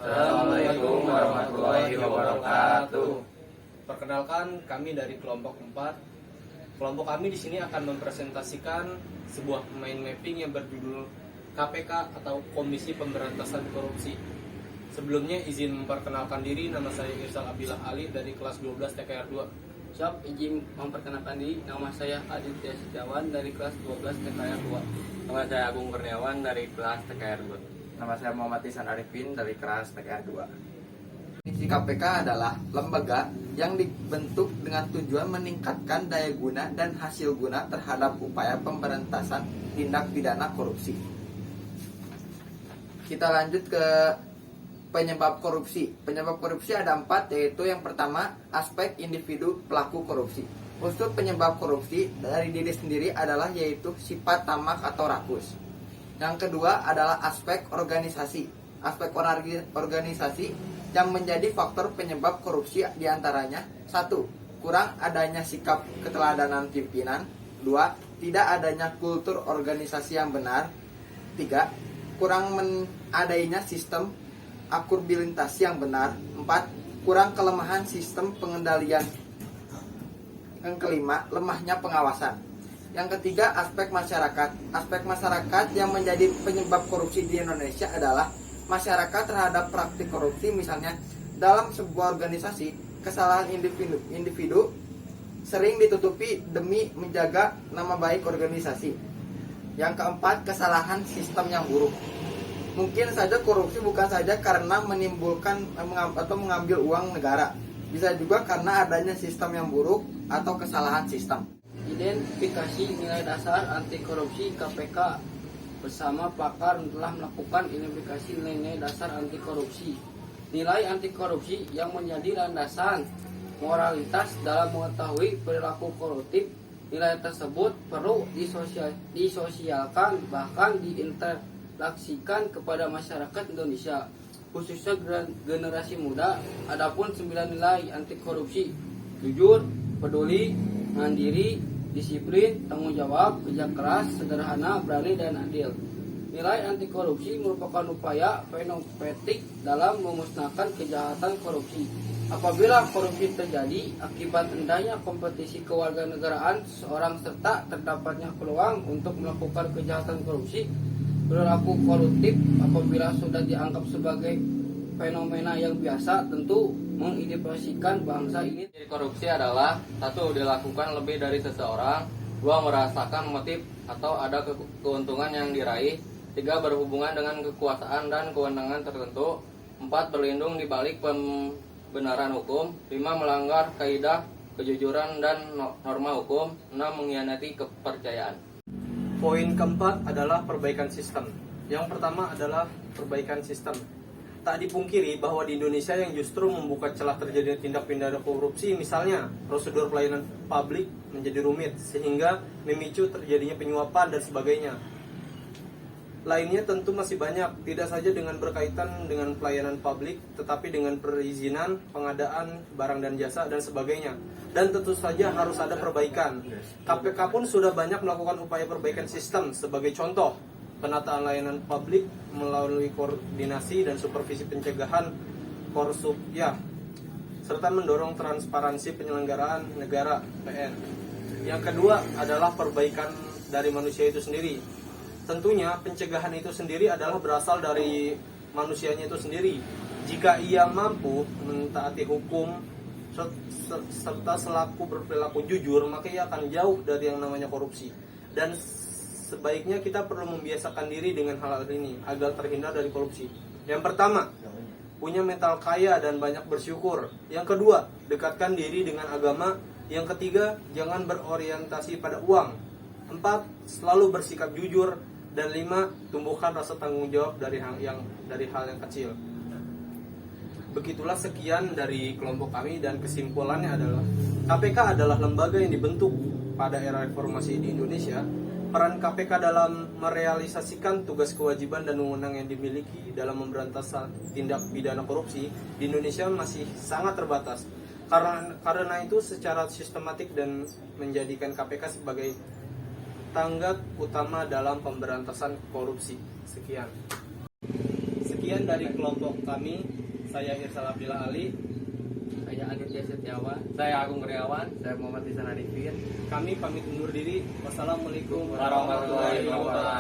Assalamualaikum warahmatullahi wabarakatuh. Perkenalkan, kami dari kelompok 4. Kelompok kami di sini akan mempresentasikan sebuah mind mapping yang berjudul KPK atau Komisi Pemberantasan Korupsi. Sebelumnya izin memperkenalkan diri, nama saya Irsal Abdillah Ali dari kelas 12 TKR 2. Siap, izin memperkenalkan diri, nama saya Aditya Setiawan dari kelas 12 TKR 2. Nama saya Agung Kurniawan dari kelas TKR 2. Nama saya Muhammad Ihsan Arifin dari kelas TKR 2. Fungsi KPK adalah lembaga yang dibentuk dengan tujuan meningkatkan daya guna dan hasil guna terhadap upaya pemberantasan tindak pidana korupsi. Kita lanjut ke penyebab korupsi. Penyebab korupsi ada 4, yaitu yang pertama, aspek individu pelaku korupsi. Unsur penyebab korupsi dari diri sendiri adalah yaitu sifat tamak atau rakus. Yang kedua adalah aspek organisasi. Aspek organisasi yang menjadi faktor penyebab korupsi diantaranya: 1. Kurang adanya sikap keteladanan pimpinan. 2. Tidak adanya kultur organisasi yang benar. 3. Kurang adanya sistem akuntabilitas yang benar. 4. Kurang kelemahan sistem pengendalian. Yang kelima, lemahnya pengawasan. Yang ketiga, aspek masyarakat. Aspek masyarakat yang menjadi penyebab korupsi di Indonesia adalah masyarakat terhadap praktik korupsi. Misalnya, dalam sebuah organisasi, kesalahan individu sering ditutupi demi menjaga nama baik organisasi. Yang keempat, kesalahan sistem yang buruk. Mungkin saja korupsi bukan saja karena menimbulkan atau mengambil uang negara, bisa juga karena adanya sistem yang buruk atau kesalahan sistem. Identifikasi nilai dasar anti korupsi KPK bersama pakar telah melakukan identifikasi nilai dasar anti korupsi. Nilai anti korupsi yang menjadi landasan moralitas dalam mengetahui perilaku koruptif. Nilai tersebut perlu disosialkan, bahkan diinteraksikan kepada masyarakat Indonesia, khususnya generasi muda. Adapun 9 nilai anti korupsi: jujur, peduli, mandiri, disiplin, tanggung jawab, kerja keras, sederhana, berani, dan adil. Nilai anti korupsi merupakan upaya fenomenik dalam memusnahkan kejahatan korupsi. Apabila korupsi terjadi akibat rendahnya kompetisi kewarganegaraan seorang serta terdapatnya peluang untuk melakukan kejahatan korupsi, perilaku koruptif apabila sudah dianggap sebagai fenomena yang biasa, tentu mengidentifikasikan bangsa ini. Jadi korupsi adalah: 1. Dilakukan lebih dari seseorang. 2. Merasakan motif atau ada keuntungan yang diraih. 3. Berhubungan dengan kekuasaan dan kewenangan tertentu. 4. Berlindung di balik pembenaran hukum. 5. Melanggar kaidah kejujuran dan norma hukum. 6. Mengkhianati kepercayaan. Poin keempat adalah perbaikan sistem. Yang pertama adalah perbaikan sistem. Tak dipungkiri bahwa di Indonesia yang justru membuka celah terjadinya tindak pidana korupsi, misalnya prosedur pelayanan publik menjadi rumit sehingga memicu terjadinya penyuapan dan sebagainya. Lainnya tentu masih banyak, tidak saja dengan berkaitan dengan pelayanan publik, tetapi dengan perizinan, pengadaan barang dan jasa dan sebagainya. Dan tentu saja harus ada perbaikan. KPK pun sudah banyak melakukan upaya perbaikan sistem. Sebagai contoh, penataan layanan publik melalui koordinasi dan supervisi pencegahan korupsi, serta mendorong transparansi penyelenggaraan negara (PN). Yang kedua adalah perbaikan dari manusia itu sendiri. Tentunya pencegahan itu sendiri adalah berasal dari manusianya itu sendiri. Jika ia mampu mentaati hukum serta selaku berperilaku jujur, maka ia akan jauh dari yang namanya korupsi. Dan sebaiknya kita perlu membiasakan diri dengan hal ini agar terhindar dari korupsi. Yang pertama, punya mental kaya dan banyak bersyukur. Yang kedua, dekatkan diri dengan agama. Yang ketiga, jangan berorientasi pada uang. 4. Selalu bersikap jujur. Dan 5. Tumbuhkan rasa tanggung jawab dari hal yang kecil. Begitulah sekian dari kelompok kami, dan kesimpulannya adalah KPK adalah lembaga yang dibentuk pada era reformasi di Indonesia. Peran KPK dalam merealisasikan tugas kewajiban dan wewenang yang dimiliki dalam memberantas tindak pidana korupsi di Indonesia masih sangat terbatas. Karena itu secara sistematik dan menjadikan KPK sebagai tanggap utama dalam pemberantasan korupsi. Sekian. Sekian dari kelompok kami. Saya Irsal Abdillah Ali. Saya Aditya Setiawan. Saya Agung Kurniawan. Saya Muhammad Ihsan Arifin. Kami pamit undur diri. Wassalamualaikum Warahmatullahi wabarakatuh.